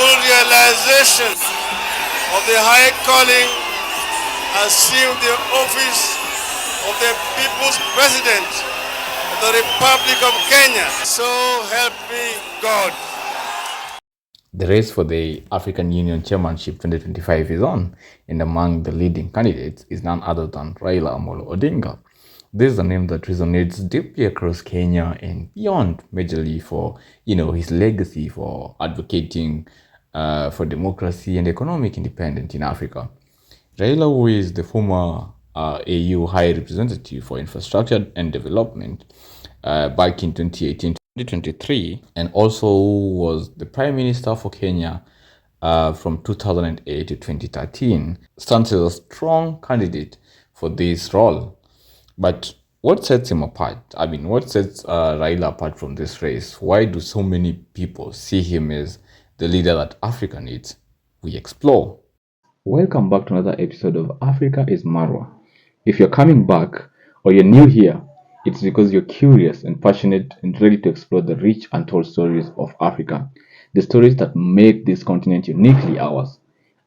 full realization of the high calling, assumed the office of the People's President of the Republic of Kenya. So help me God. The race for the African Union Chairmanship 2025 is on, and among the leading candidates is none other than Raila Odinga. This is a name that resonates deeply across Kenya and beyond, majorly for his legacy for advocating for democracy and economic independence in Africa. Raila, who is the former AU High Representative for Infrastructure and Development back in 2018 2023, and also was the Prime Minister for Kenya from 2008 to 2013, stands as a strong candidate for this role. But what sets him apart? I mean, what sets Raila apart from this race? Why do so many people see him as the leader that Africa needs? We explore. Welcome back to another episode of Africa is Marwa. If you're coming back or you're new here, it's because you're curious and passionate and ready to explore the rich untold stories of Africa, the stories that make this continent uniquely ours.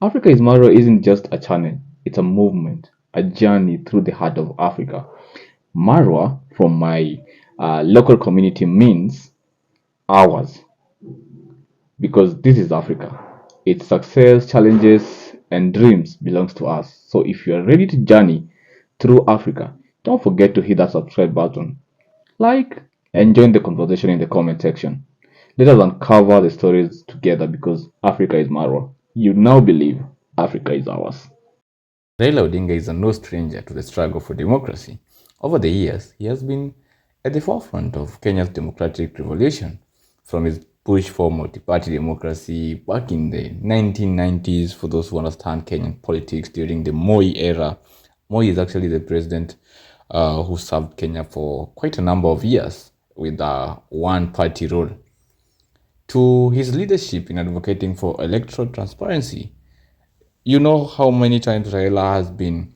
Africa is Marwa isn't just a channel, it's a movement, a journey through the heart of Africa. Marwa, from my local community, means ours, because this is Africa. Its success, challenges, and dreams belongs to us. So if you are ready to journey through Africa, don't forget to hit that subscribe button, like, and join the conversation in the comment section. Let us uncover the stories together because Africa is Marwa. You now believe Africa is ours. Raila Odinga is no stranger to the struggle for democracy. Over the years, he has been at the forefront of Kenya's democratic revolution, from his push for multi-party democracy back in the 1990s. For those who understand Kenyan politics during the Moi era, Moi is actually the president who served Kenya for quite a number of years with a one-party rule, to his leadership in advocating for electoral transparency. You know how many times Raila has been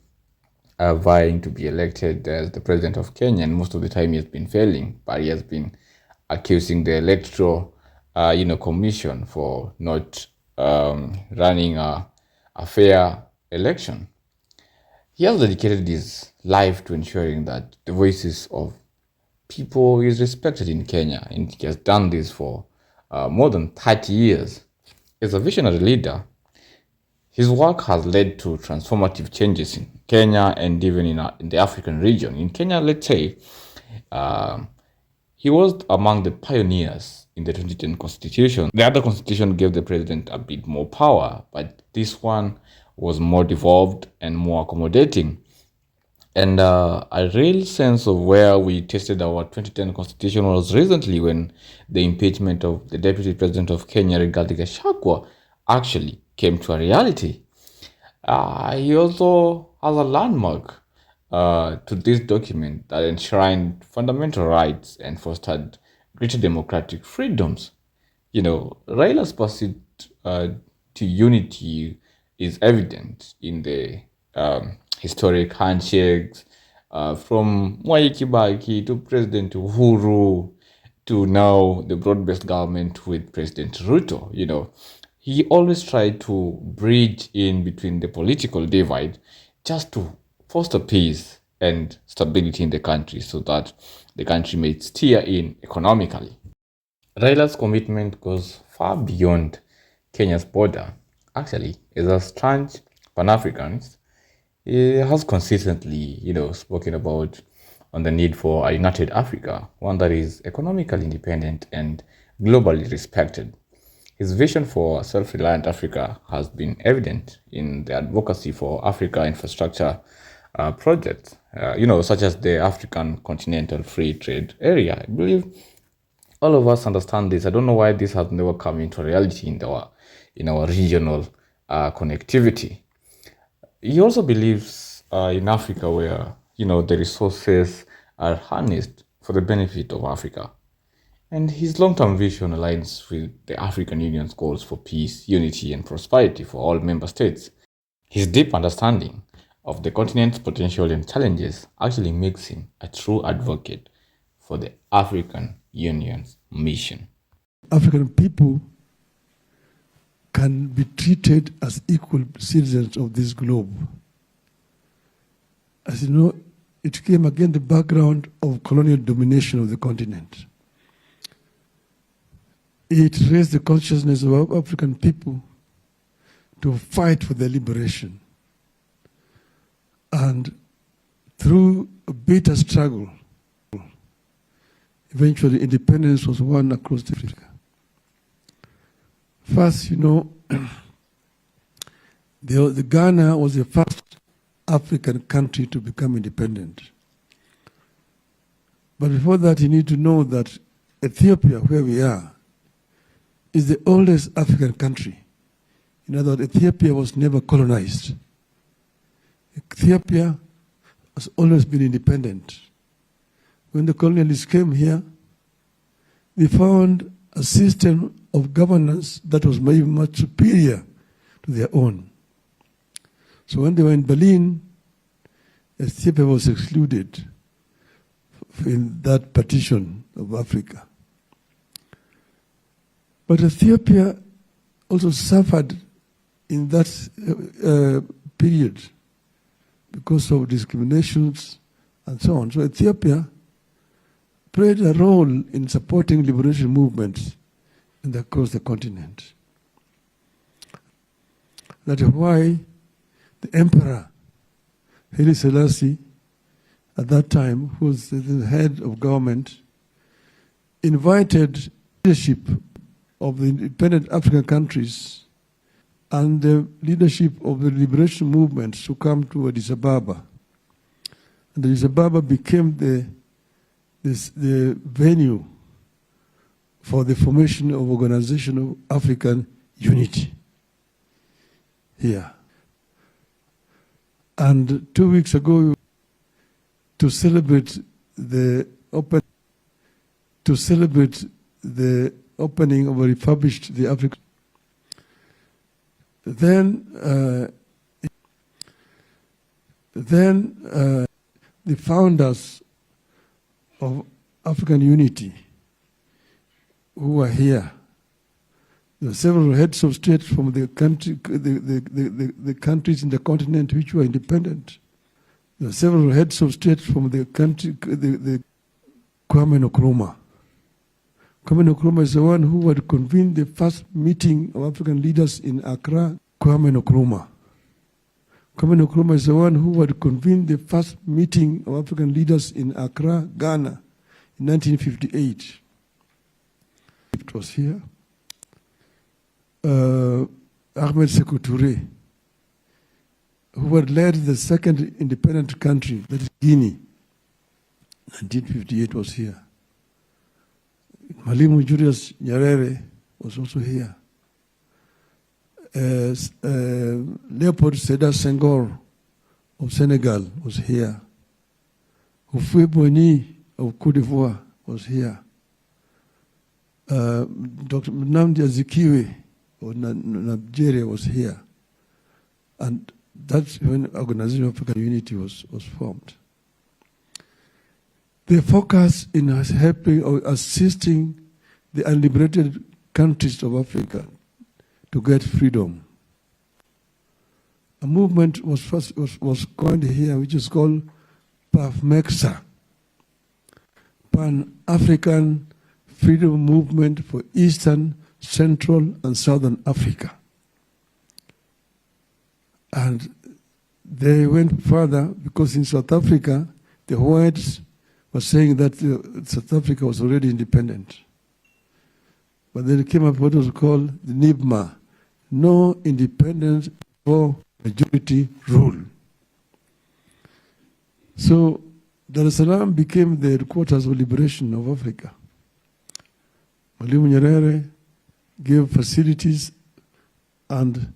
vying to be elected as the president of Kenya, and most of the time he has been failing, but he has been accusing the electoral commission for not running a fair election. He has dedicated his life to ensuring that the voices of people is respected in Kenya, and he has done this for more than 30 years. As a visionary leader, his work has led to transformative changes in Kenya and even in the African region. In Kenya, let's say, he was among the pioneers in the 2010 constitution. The other constitution gave the president a bit more power, but this one was more devolved and more accommodating. And a real sense of where we tested our 2010 constitution was recently when the impeachment of the deputy president of Kenya, Rigathi Gachagua, actually came to a reality. He also has a landmark to this document that enshrined fundamental rights and fostered greater democratic freedoms. Raila's pursuit to unity is evident in the historic handshakes from Mwai Kibaki to President Uhuru to now the broad-based government with President Ruto. He always tried to bridge in between the political divide just to foster peace and stability in the country so that the country may steer in economically. Raila's commitment goes far beyond Kenya's border. Actually, as a staunch Pan-Africanist, he has consistently, spoken about on the need for a united Africa, one that is economically independent and globally respected. His vision for a self-reliant Africa has been evident in the advocacy for Africa infrastructure projects, such as the African Continental Free Trade Area. I believe all of us understand this. I don't know why this has never come into reality in our regional connectivity. He also believes in Africa where, the resources are harnessed for the benefit of Africa. And his long-term vision aligns with the African Union's goals for peace, unity, and prosperity for all member states. His deep understanding of the continent's potential and challenges actually makes him a true advocate for the African Union's mission. African people can be treated as equal citizens of this globe. As you know, it came against the background of colonial domination of the continent. It raised the consciousness of African people to fight for their liberation. And through a bitter struggle, eventually independence was won across Africa. First, you know, the Ghana was the first African country to become independent. But before that, you need to know that Ethiopia, where we are, is the oldest African country. In other words, Ethiopia was never colonized. Ethiopia has always been independent. When the colonialists came here, they found a system of governance that was maybe much superior to their own. So when they were in Berlin, Ethiopia was excluded in that partition of Africa. But Ethiopia also suffered in that period because of discriminations and so on. So Ethiopia played a role in supporting liberation movements across the continent. That is why the Emperor Haile Selassie, at that time, who was the head of government, invited leadership of the independent African countries and the leadership of the liberation movements to come to Addis Ababa. And Addis Ababa became the venue for the formation of Organization of African Unity here. And 2 weeks ago, to celebrate the opening of a refurbished the African. Then the founders of African Unity who were here. There were several heads of state from the country, the countries in the continent which were independent. There were several heads of state from the country, the Kwame Nkrumah. Kwame Nkrumah is the one who had convened the first meeting of African leaders in Accra. Kwame Nkrumah. Kwame Nkrumah is the one who had convened the first meeting of African leaders in Accra, Ghana, in 1958. It was here. Ahmed Sekou Touré, who had led the second independent country, that is Guinea, 1958, was here. Mwalimu Julius Nyerere was also here. Leopold Sédar Senghor of Senegal was here. Houphouët-Boigny of Côte d'Ivoire was here. Dr. Nnamdi Azikiwe of Nigeria was here. And that's when Organization of African Unity was formed. They focus in helping or assisting the unliberated countries of Africa to get freedom. A movement was coined here, which is called PAFMEXA, Pan-African Freedom Movement for Eastern, Central, and Southern Africa. And they went further because in South Africa, the whites were saying that South Africa was already independent. But then it came up what was called the NIBMA, No Independence for Majority Rule. So Dar es Salaam became the headquarters of liberation of Africa. Mwalimu Nyerere gave facilities and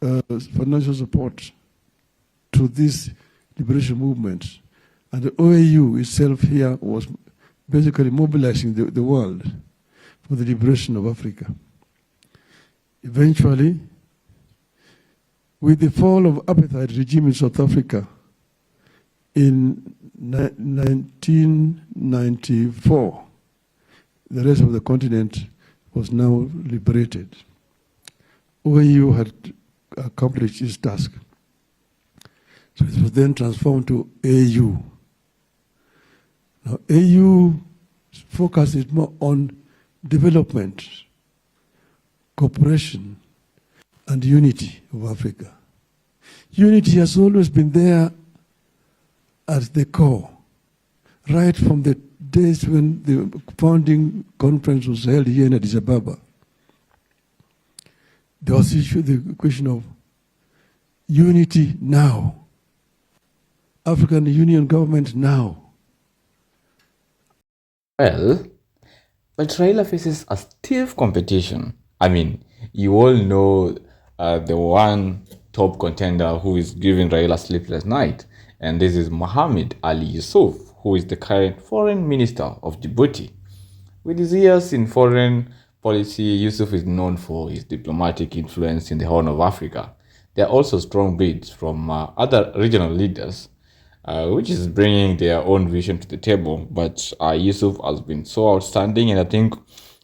financial support to this liberation movement. And the OAU itself here was basically mobilizing the world for the liberation of Africa. Eventually, with the fall of apartheid regime in South Africa in 1994, the rest of the continent was now liberated. OAU had accomplished its task. So it was then transformed to AU. Now, AU focus is more on development, cooperation, and unity of Africa. Unity has always been there at the core, right from the days when the founding conference was held here in Addis Ababa. There was the question of unity now, African Union government now. Well, but Raila faces a stiff competition. I mean, you all know the one top contender who is giving Raila sleepless night, and this is Mahamoud Ali Youssouf, who is the current foreign minister of Djibouti. With his years in foreign policy, Youssouf is known for his diplomatic influence in the Horn of Africa. There are also strong bids from other regional leaders, which is bringing their own vision to the table. But Youssouf has been so outstanding, and I think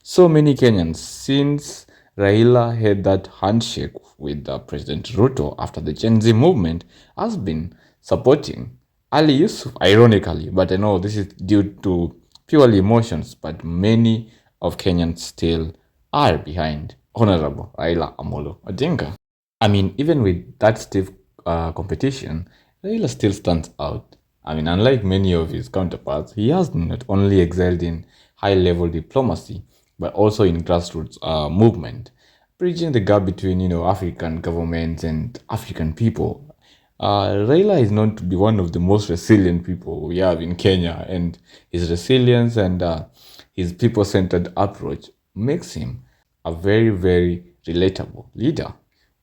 so many Kenyans, since Raila had that handshake with President Ruto after the Gen Z movement, has been supporting Ali Youssouf, ironically. But I know this is due to purely emotions, but many of Kenyans still are behind Honorable Raila Odinga. I mean, even with that stiff competition, Raila still stands out. I mean, unlike many of his counterparts, he has not only excelled in high-level diplomacy, but also in grassroots movement, bridging the gap between, African governments and African people. Raila is known to be one of the most resilient people we have in Kenya, and his resilience and his people-centered approach makes him a very, very relatable leader,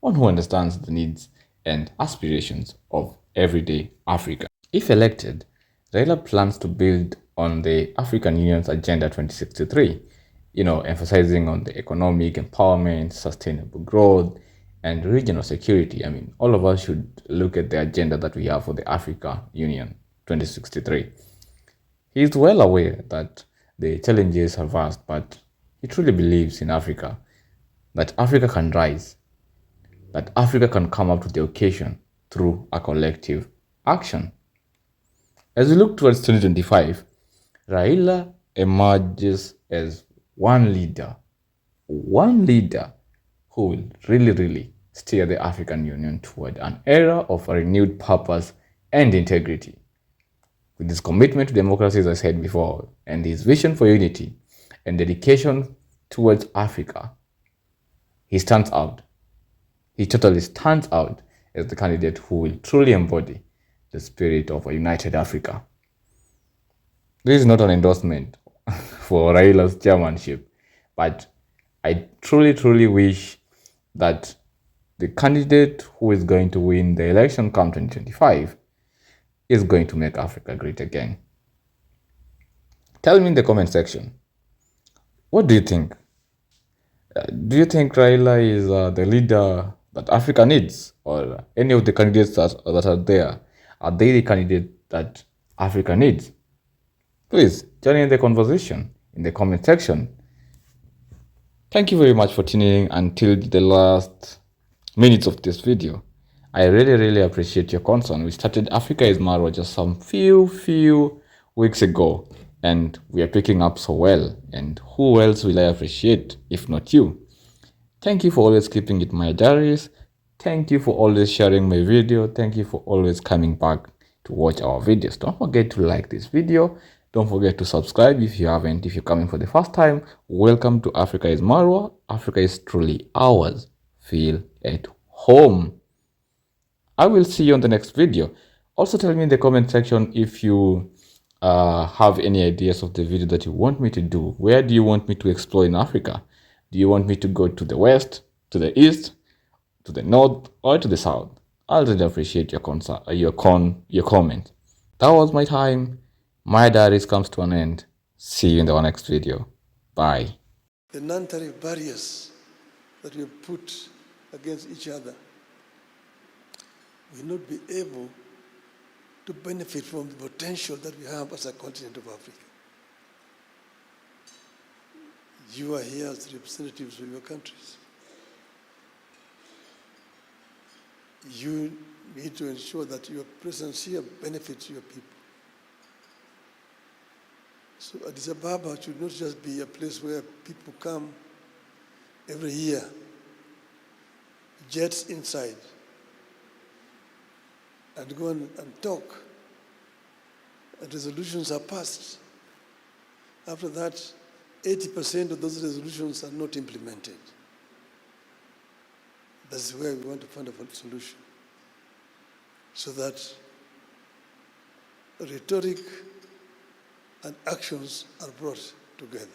one who understands the needs and aspirations of everyday Africa. If elected, Raila plans to build on the African Union's Agenda 2063, emphasizing on the economic empowerment, sustainable growth, and regional security. I mean, all of us should look at the agenda that we have for the Africa Union 2063. He is well aware that the challenges are vast, but he truly believes in Africa, that Africa can rise, that Africa can come up to the occasion through a collective action. As we look towards 2025, Raila emerges as one leader who will really, really steer the African Union toward an era of a renewed purpose and integrity. With his commitment to democracy, as I said before, and his vision for unity and dedication towards Africa, he stands out. He totally stands out as the candidate who will truly embody the spirit of a united Africa. This is not an endorsement for Raila's chairmanship, but I truly, truly wish that the candidate who is going to win the election come 2025 is going to make Africa great again. Tell me in the comment section, what do you think? Do you think Raila is the leader that Africa needs, or any of the candidates that are there? Are they the candidate that Africa needs? Please join in the conversation in the comment section. Thank you very much for tuning in until the last minutes of this video. I really, really appreciate your concern. We started Africa is Marwa just some few weeks ago, and we are picking up so well. And who else will I appreciate if not you? Thank you for always keeping it my diaries. Thank you for always sharing my video. Thank you for always coming back to watch our videos. Don't forget to like this video. Don't forget to subscribe if you haven't. If you're coming for the first time, welcome to Africa is Marwa. Africa is truly ours. Feel at home. I will see you on the next video. Also tell me in the comment section if you have any ideas of the video that you want me to do. Where do you want me to explore in Africa? Do you want me to go to the west, to the east, to the north, or to the south? I'll really appreciate your comment. That was my time. My diaries comes to an end. See you in the next video. Bye. The non-tariff barriers that we put against each other will not be able to benefit from the potential that we have as a continent of Africa. You are here as representatives of your countries. you need to ensure that your presence here benefits your people. So Addis Ababa should not just be a place where people come every year, jets inside, and go and talk, and resolutions are passed. After that, 80% of those resolutions are not implemented. That's where we want to find a solution, so that rhetoric and actions are brought together.